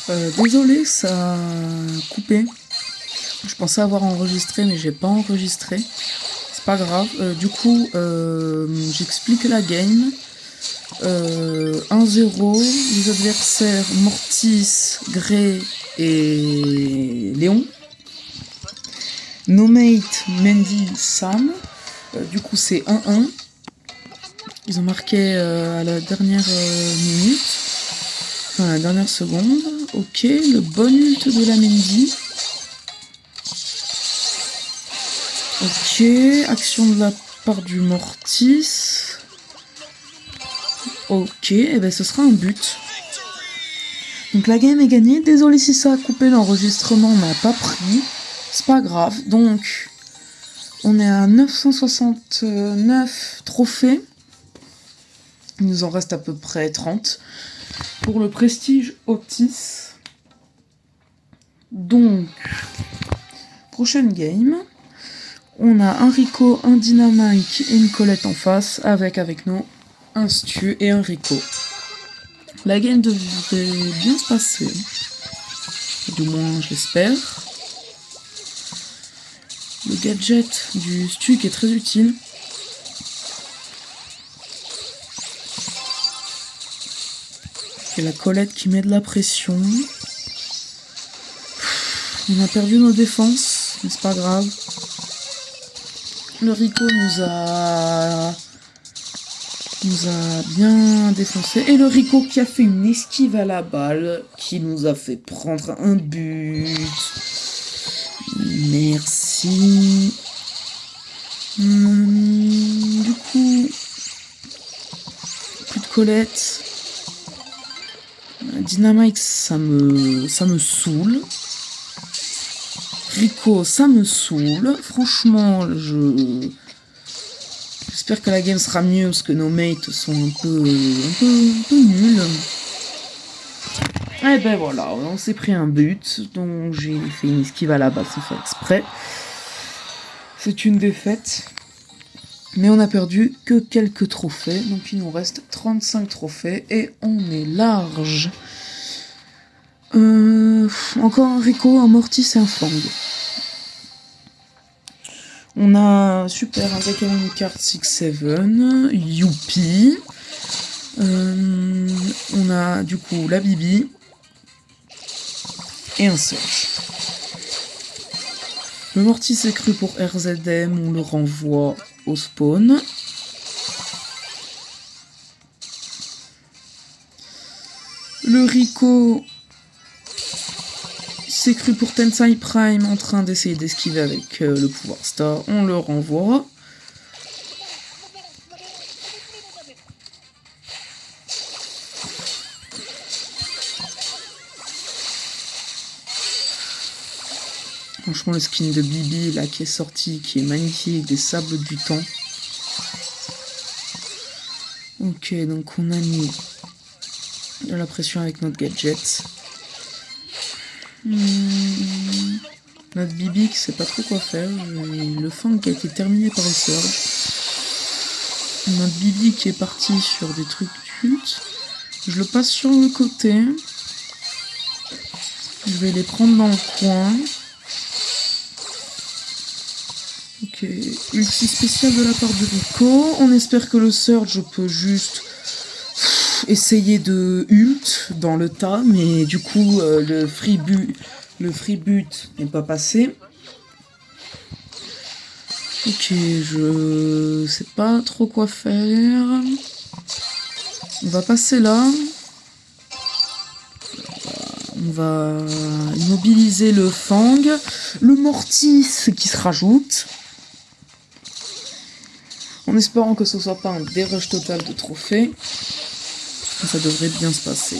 Désolé, ça a coupé. Je pensais avoir enregistré, mais j'ai pas enregistré. C'est pas grave. Du coup, j'explique la game. 1-0. Les adversaires Mortis, Grey et Léon. No Mate, Mendy, Sam. Du coup, c'est 1-1. Ils ont marqué à la dernière minute. Enfin, la dernière seconde. Ok, le bon ult de la Mendy. Ok, action de la part du Mortis. Ok, et ben ce sera un but. Donc la game est gagnée. Désolé si ça a coupé, l'enregistrement n'a pas pris. C'est pas grave. Donc, on est à 969 trophées. Il nous en reste à peu près 30. Pour le prestige Optis. Donc, prochaine game. On a un Rico, un Dynamite et une Colette en face, avec nous un Stu et un Rico. La game devrait bien se passer. Du moins, je l'espère. Le gadget du Stu qui est très utile. Et la Colette qui met de la pression. On a perdu nos défenses, mais c'est pas grave. Le Rico nous a bien défoncé. Et le Rico qui a fait une esquive à la balle, qui nous a fait prendre un but. Merci. Du coup, plus de Colette. Dynamite, ça me saoule. Rico, ça me saoule. Franchement, j'espère que la game sera mieux parce que nos mates sont un peu nuls. Et ben voilà, on s'est pris un but, donc j'ai fait une esquive à la balle sans faire exprès. C'est une défaite. Mais on a perdu que quelques trophées, donc il nous reste 35 trophées et on est large. Encore un Rico, un Mortis et un Fang. On a super un deck avec une carte 6-7, youpi. On a du coup la Bibi et un Surge. Le Mortis est cru pour RZM, on le renvoie au spawn. Le Rico, c'est cru pour Tensai Prime en train d'essayer d'esquiver avec le pouvoir star. On le renvoie. Franchement, le skin de Bibi là qui est sorti, qui est magnifique, des sables du temps. Ok, donc on a mis de la pression avec notre gadget. Notre Bibi qui sait pas trop quoi faire. Le Fang qui a été terminé par le Surge. Notre Bibi qui est parti sur des trucs cultes. Je le passe sur le côté. Je vais les prendre dans le coin. Ok, ulti spécial de la part du Rico. On espère que le Surge peut juste essayer de ult dans le tas, mais du coup le free but n'est pas passé. Ok, je sais pas trop quoi faire. On va passer là. On va immobiliser le Fang. Le Mortis qui se rajoute. En espérant que ce soit pas un dérush total de trophées. Ça devrait bien se passer.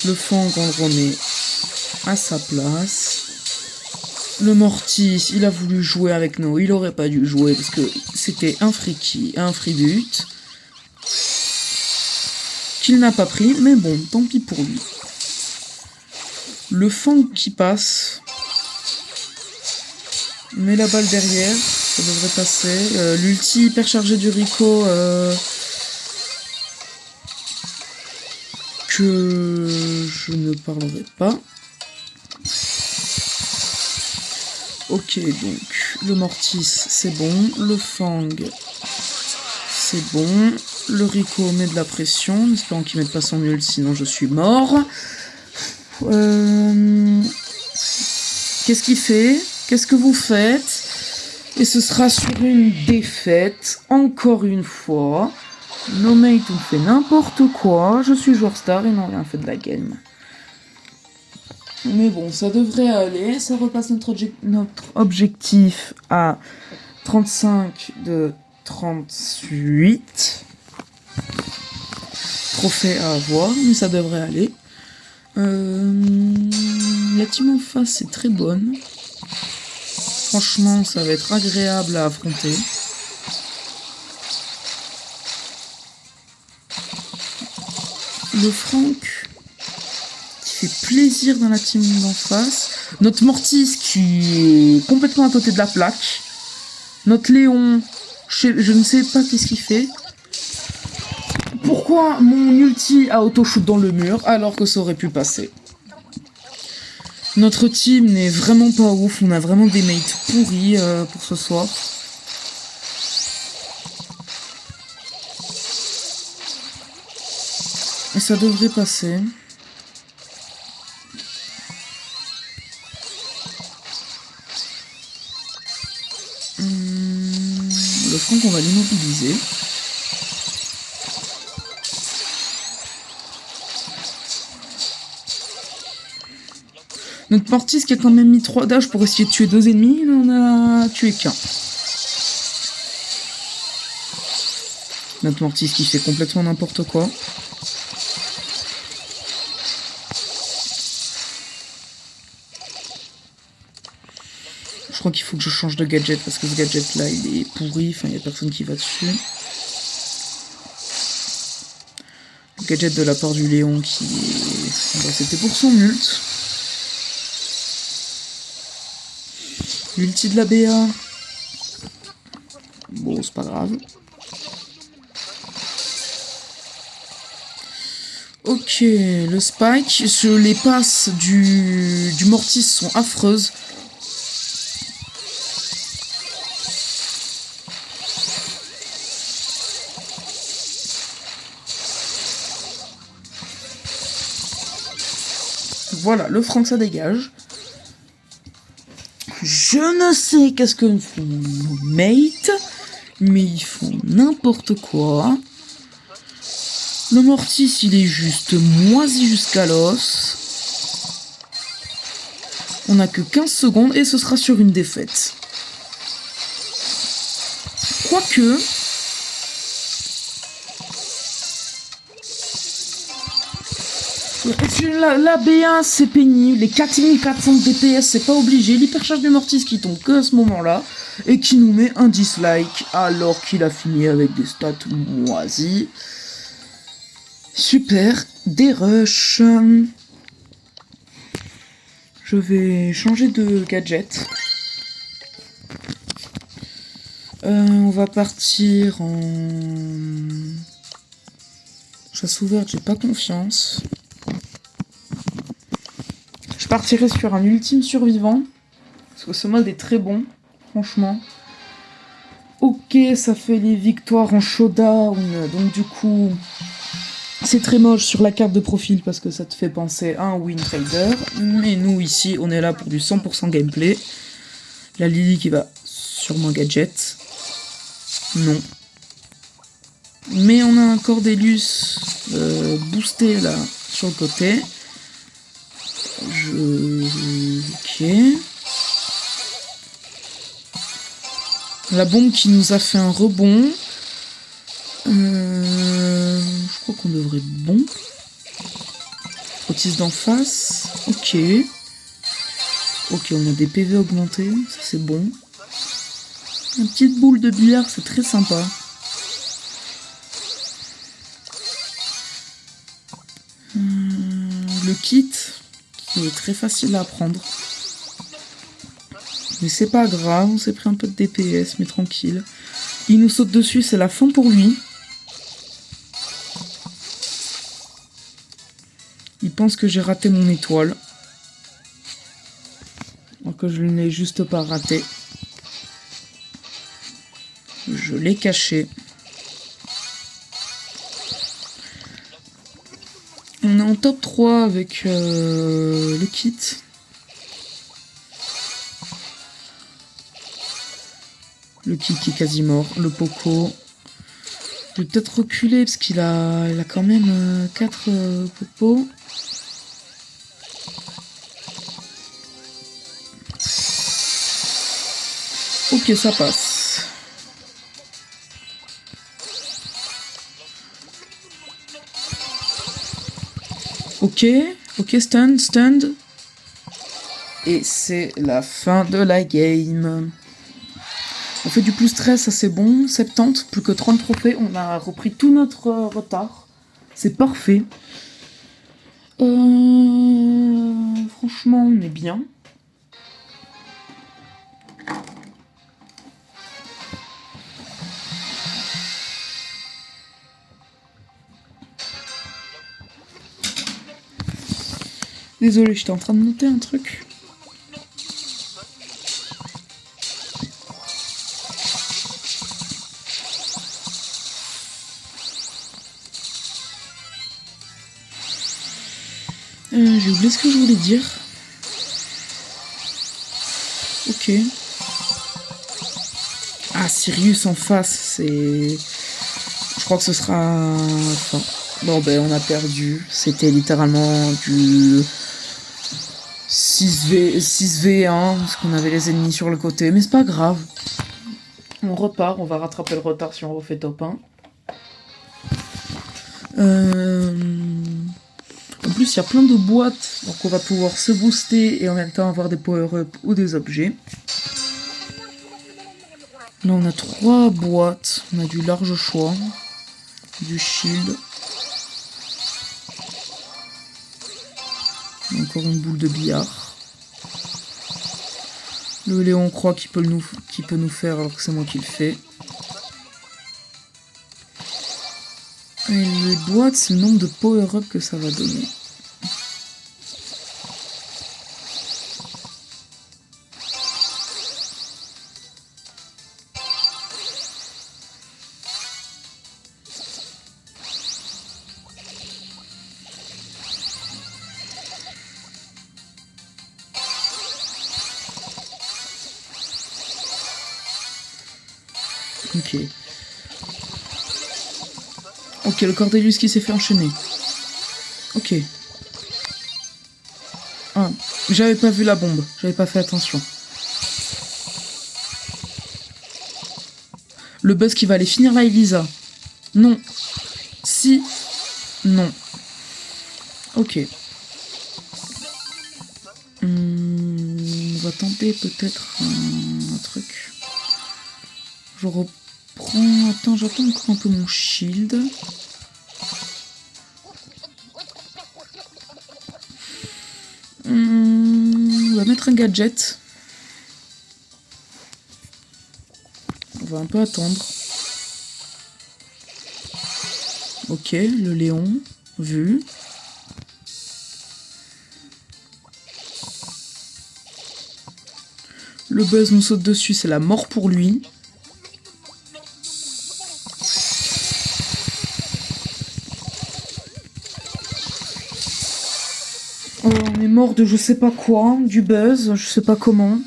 Le Fang, on le remet à sa place. Le Mortis, il a voulu jouer avec nous. Il aurait pas dû jouer parce que c'était un free but. Qu'il n'a pas pris, mais bon, tant pis pour lui. Le Fang qui passe. Met la balle derrière. Ça devrait passer. L'ulti hyper chargé du Rico. je ne parlerai pas. Ok, donc le Mortis c'est bon, le Fang c'est bon, le Rico met de la pression, en espérant qu'il mette pas son ult, sinon je suis mort. Qu'est-ce qu'il fait? Qu'est-ce que vous faites? Et ce sera sur une défaite, encore une fois. Nos mates ont fait n'importe quoi. Je suis joueur star, ils n'ont rien fait de la game. Mais bon, ça devrait aller. Ça repasse notre objectif à 35 de 38. Trophée à avoir, mais ça devrait aller. La team en face est très bonne. Franchement, ça va être agréable à affronter. Le Franck qui fait plaisir dans la team d'en face. Notre Mortis qui est complètement à côté de la plaque. Notre Léon, je ne sais pas qu'est-ce qu'il fait. Pourquoi mon ulti a auto-shoot dans le mur alors que ça aurait pu passer? Notre team n'est vraiment pas ouf, on a vraiment des mates pourris pour ce soir. Et ça devrait passer. Le Franck, on va l'immobiliser. Notre Mortis qui a quand même mis 3 dash pour essayer de tuer 2 ennemis, il en a tué qu'un. Notre Mortis qui fait complètement n'importe quoi. Je crois qu'il faut que je change de gadget parce que ce gadget là il est pourri, enfin il n'y a personne qui va dessus. Le gadget de la part du Léon qui est... Bon, c'était pour son ult. L'ulti de la BA. Bon, c'est pas grave. Ok, le Spike. Les passes du Mortis sont affreuses. Voilà, le Franck ça dégage. Je ne sais qu'est-ce que font nos mates, mais ils font n'importe quoi. Le Mortis, il est juste moisi jusqu'à l'os. On n'a que 15 secondes et ce sera sur une défaite. Quoique... La BA c'est pénible, les 4400 DPS c'est pas obligé, l'hypercharge du Mortis qui tombe que à ce moment là et qui nous met un dislike alors qu'il a fini avec des stats moisies. Super, des rushs. Je vais changer de gadget. On va partir en chasse ouverte, j'ai pas confiance. Je partirai sur un ultime survivant. Parce que ce mode est très bon. Franchement. Ok, ça fait les victoires en showdown. Donc du coup, c'est très moche sur la carte de profil parce que ça te fait penser à un win trader. Mais nous ici, on est là pour du 100% gameplay. La Lily qui va sur mon gadget. Non. Mais on a un Cordelius boosté là sur le côté. Ok. La bombe qui nous a fait un rebond. Je crois qu'on devrait être bon. Otis d'en face. Ok. Ok, on a des PV augmentés. Ça c'est bon. Une petite boule de billard, c'est très sympa. Le kit qui est très facile à prendre. Mais c'est pas grave, on s'est pris un peu de DPS, mais tranquille. Il nous saute dessus, c'est la fin pour lui. pense que j'ai raté mon étoile. Alors que je ne l'ai juste pas raté. Je l'ai caché. On est en top 3 avec le kit. Le kit qui est quasi mort. Le Poco. Je vais peut-être reculer parce qu'il a, il a quand même 4 popos. Ok, ça passe. Ok, stun. Et c'est la fin de la game. On fait du plus 13, ça c'est bon. 70, plus que 30 trophées. On a repris tout notre retard. C'est parfait. Franchement, on est bien. Désolé, j'étais en train de noter un truc. J'ai oublié ce que je voulais dire. Ok. Ah, Sirius en face, c'est... Je crois que ce sera... Enfin... Bon, ben, on a perdu. C'était littéralement du... 6v1, parce qu'on avait les ennemis sur le côté. Mais c'est pas grave. On repart, on va rattraper le retard si on refait top 1. En plus, il y a plein de boîtes, donc on va pouvoir se booster et en même temps avoir des power-up ou des objets. Là, on a 3 boîtes, on a du large choix, du shield. Encore une boule de billard. Le Léon croit qu'il peut nous faire alors que c'est moi qui le fais. Et les boîtes, c'est le nombre de power-up que ça va donner. Ok. Ok, le Cordelius qui s'est fait enchaîner. Ok. Ah, j'avais pas vu la bombe. J'avais pas fait attention. Le buzz qui va aller finir la Elisa. Non. Si. Non. Ok. On va tenter peut-être un truc. Je reprends... Attends, j'attends encore un peu mon shield. On va mettre un gadget. On va un peu attendre. Ok, le Léon. Vu. Le buzz nous saute dessus, c'est la mort pour lui. On est mort de je sais pas quoi, du buzz, je sais pas comment.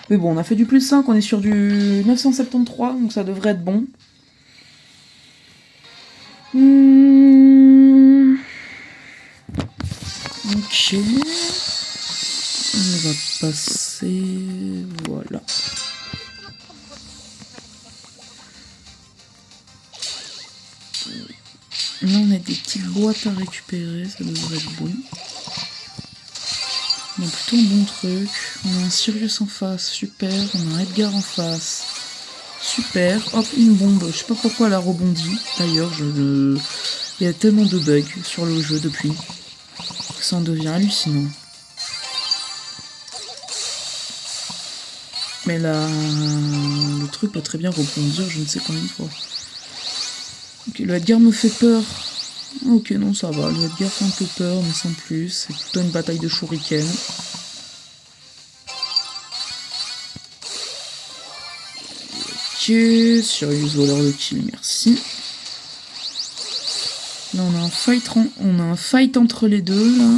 Mais bon, on a fait du plus 5, on est sur du 973, donc ça devrait être bon. Ok. On va passer... Voilà. Là, on a des petites boîtes à récupérer, ça devrait être bon. On a plutôt un bon truc. On a un Sirius en face, super. On a un Edgar en face, super. Hop, une bombe. Je sais pas pourquoi elle a rebondi. D'ailleurs, il y a tellement de bugs sur le jeu depuis que ça en devient hallucinant. Mais là, le truc peut très bien rebondir je ne sais combien de fois. Ok, le Edgar me fait peur. Ok, non, ça va. Le Edgar fait un peu peur, mais sans plus. C'est plutôt une bataille de shuriken. Ok, Sirius voleur de kill, merci. Là, on a un fight entre les deux, là.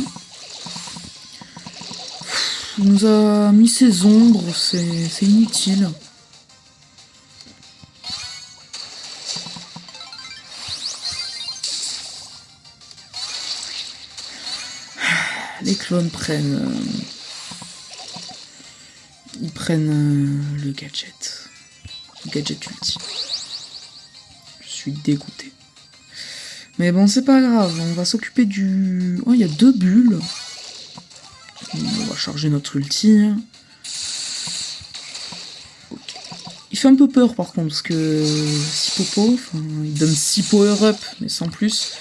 Il nous a mis ses ombres, c'est inutile. Les clones prennent... ils prennent le gadget. Le gadget ultime. Je suis dégoûté. Mais bon, c'est pas grave, on va s'occuper du... Oh, il y a 2 bulles. On va charger notre ulti. Okay. Il fait un peu peur par contre, parce que 6 popos, il donne 6 power-up, mais sans plus.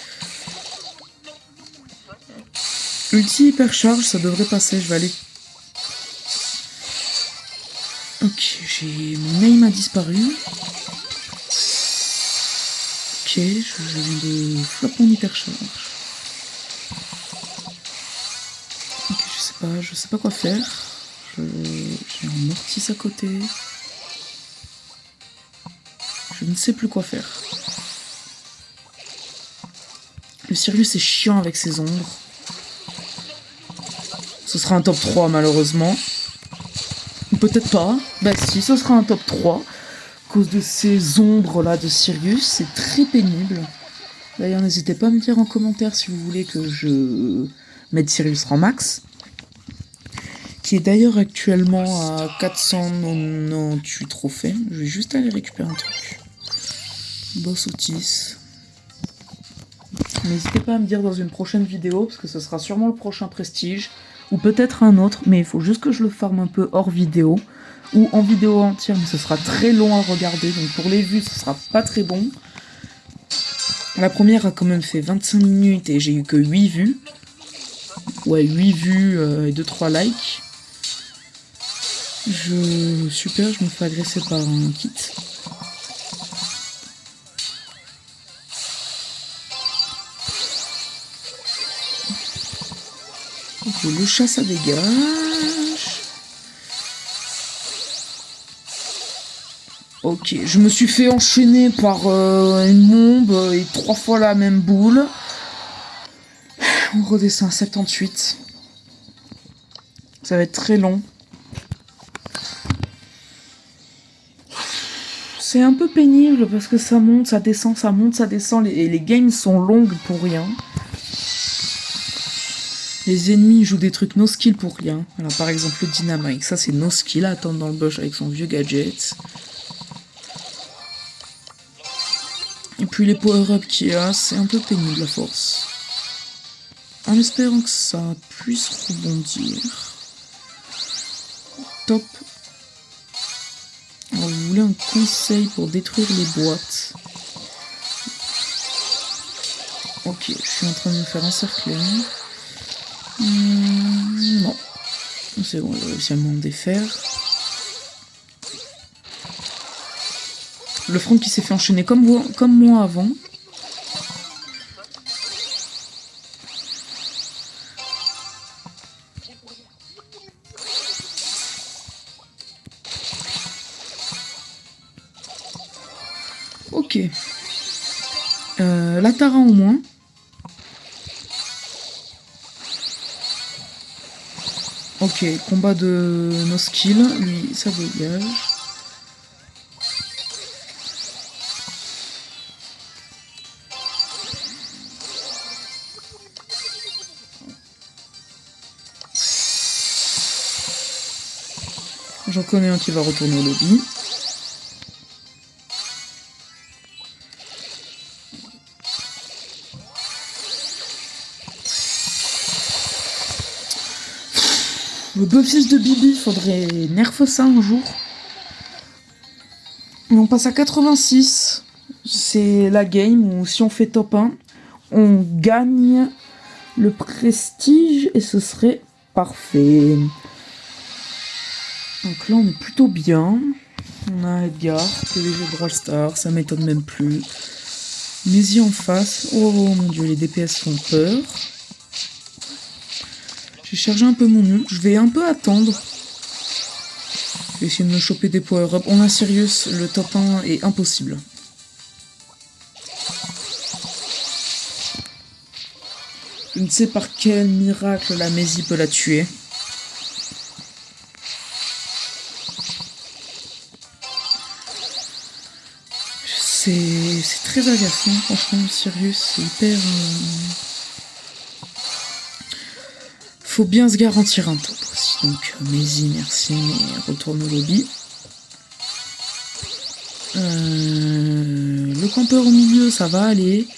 Ulti hyper charge, ça devrait passer, je vais aller... Ok, mon aim a disparu. Ok, je viens de flop mon hyper charge. Ok, je sais pas quoi faire. J'ai un mortis à côté. Je ne sais plus quoi faire. Le Sirius est chiant avec ses ombres. Ce sera un top 3 malheureusement. Peut-être pas. Bah si, ce sera un top 3. À cause de ces ombres là de Sirius, c'est très pénible. D'ailleurs, n'hésitez pas à me dire en commentaire si vous voulez que je mette Sirius en max. Qui est d'ailleurs actuellement à 498 trophées. Je vais juste aller récupérer un truc. Boss Otis. N'hésitez pas à me dire dans une prochaine vidéo, parce que ce sera sûrement le prochain prestige. Ou peut-être un autre, mais il faut juste que je le farme un peu hors vidéo. Ou en vidéo entière, mais ce sera très long à regarder. Donc pour les vues, ce sera pas très bon. La première a quand même fait 25 minutes et j'ai eu que 8 vues. Ouais, 8 vues et 2-3 likes. Super, je me fais agresser par un kit. Ok, le chat ça dégage. Ok, je me suis fait enchaîner par une bombe et 3 fois la même boule. On redescend à 78. Ça va être très long. C'est un peu pénible parce que ça monte, ça descend, ça monte, ça descend. Et les games sont longues pour rien. Les ennemis jouent des trucs no skill pour rien. Alors par exemple le Dynamite, ça c'est no skill à attendre dans le bush avec son vieux gadget. Et puis les power-up qu'il y a, c'est un peu pénible à force. En espérant que ça puisse rebondir. Top. Alors vous voulez un conseil pour détruire les boîtes. Ok, je suis en train de me faire encercler. Non. C'est bon, j'ai réussi à m'en défaire. Le front qui s'est fait enchaîner comme moi avant. Ok. La Tara au moins. Ok, combat de no skill. Lui, ça dégage. J'en connais un qui va retourner au lobby. Le beau-fils de Bibi, faudrait nerf ça un jour. Et on passe à 86. C'est la game où si on fait top 1, on gagne le prestige et ce serait parfait. Donc là on est plutôt bien. On a Edgar, PVG Brawl Stars, ça m'étonne même plus. Maisie en face. Oh mon dieu, les DPS font peur. J'ai chargé un peu mon ult. Je vais un peu attendre. Je vais essayer de me choper des power-up. On a Sirius, le top 1 est impossible. Je ne sais par quel miracle la Maisie peut la tuer. C'est très agaçant, franchement, Sirius, c'est hyper... Faut bien se garantir un top aussi. Donc, Maisie, merci, mais retourne au lobby. Le campeur au milieu, ça va aller.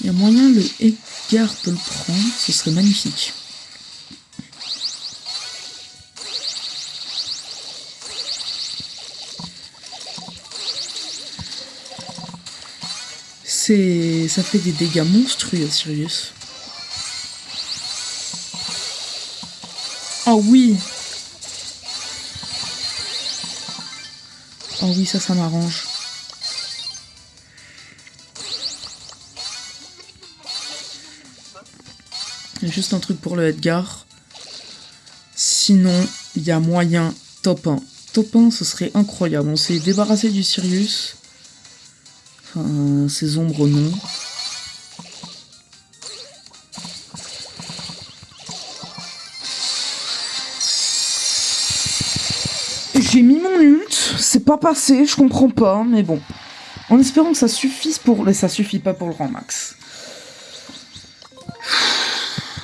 Il y a moyen, le Edgar peut le prendre, ce serait magnifique. Ça fait des dégâts monstrueux, Sirius. Oh oui! Oh oui, ça m'arrange. Il y a juste un truc pour le Edgar. Sinon, il y a moyen top 1. Top 1, ce serait incroyable. On s'est débarrassé du Sirius. Enfin, ces ombres, non. J'ai mis mon ult, c'est pas passé, je comprends pas, mais bon. En espérant que ça suffise pour... Mais ça suffit pas pour le rang max.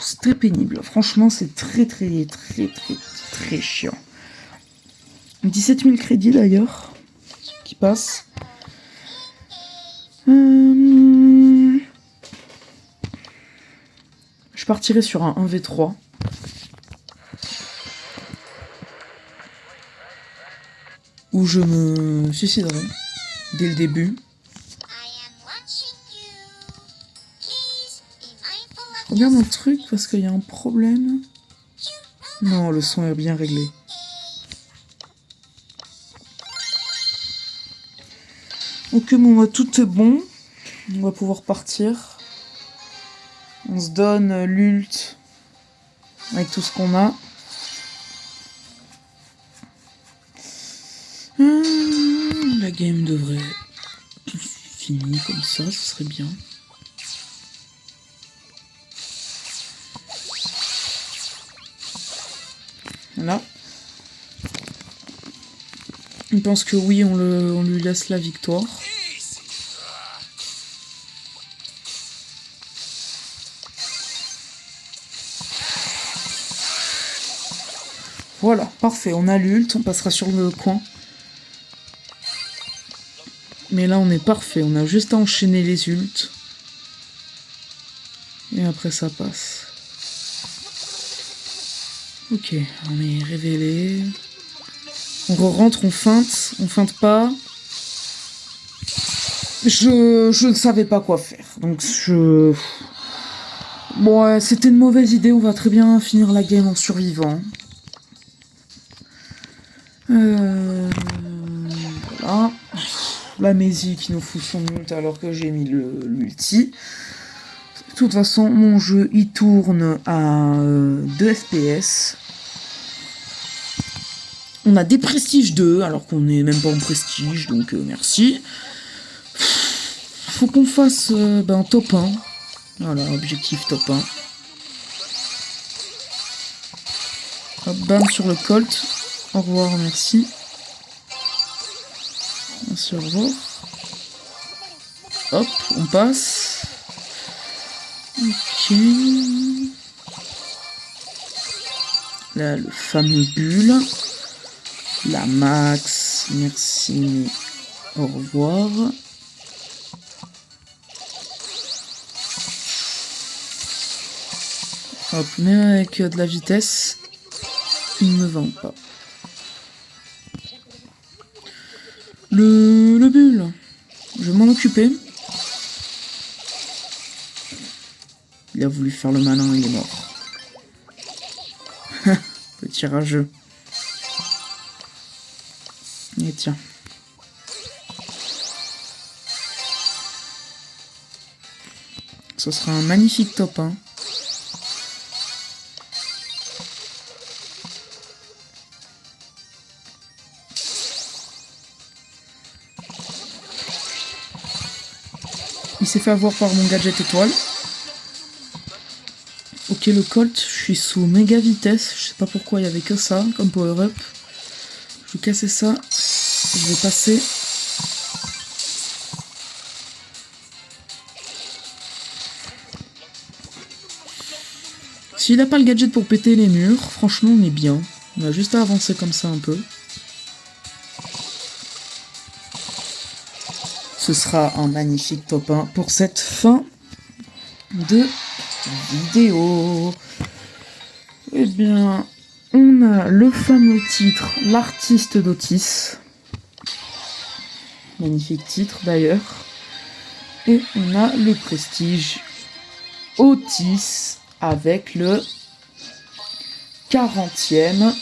C'est très pénible, franchement, c'est très chiant. 17 000 crédits d'ailleurs, qui passent. Je partirai sur un 1v3. Où je me suiciderai dès le début. Je regarde un truc parce qu'il y a un problème. Non, le son est bien réglé. Ok, bon, tout est bon. On va pouvoir partir. On se donne l'ult avec tout ce qu'on a. La game devrait finir comme ça, ce serait bien. Voilà. Il pense que oui, on lui laisse la victoire. Voilà, parfait, on a l'ult, on passera sur le coin. Mais là, on est parfait, on a juste à enchaîner les ults. Et après, ça passe. Ok, on est révélé. On rentre, on feinte pas. Je ne savais pas quoi faire. Donc, bon, ouais, c'était une mauvaise idée, on va très bien finir la game en survivant. Voilà. La Maisie qui nous fout son ult alors que j'ai mis l'ulti. De toute façon, mon jeu, il tourne à 2 FPS. On a des prestiges 2, alors qu'on n'est même pas en prestige, donc merci. Faut qu'on fasse top 1. Voilà, objectif top 1. Hop, bam sur le Colt. Au revoir, merci. Merci, au revoir. Hop, on passe. Ok. Là, le fameux bulle. La max, merci, au revoir. Hop, même avec de la vitesse, il ne me vend pas. Le bulle, je vais m'en occuper. Il a voulu faire le malin, il est mort. Petit rageux. Et tiens. Ce sera un magnifique top 1. Il s'est fait avoir par mon gadget étoile. Ok, le Colt, je suis sous méga vitesse. Je sais pas pourquoi il y avait que ça comme power-up. Je vais casser ça. Je vais passer. S'il n'a pas le gadget pour péter les murs, franchement on est bien. On a juste à avancer comme ça un peu. Ce sera un magnifique top 1 pour cette fin de vidéo. Eh bien, on a le fameux titre, l'artiste d'Otis. Magnifique titre d'ailleurs. Et on a le prestige Otis avec le 40e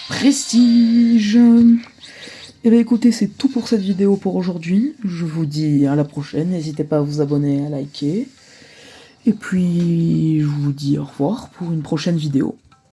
prestige. Et bien écoutez, c'est tout pour cette vidéo pour aujourd'hui. Je vous dis à la prochaine. N'hésitez pas à vous abonner, à liker. Et puis, je vous dis au revoir pour une prochaine vidéo.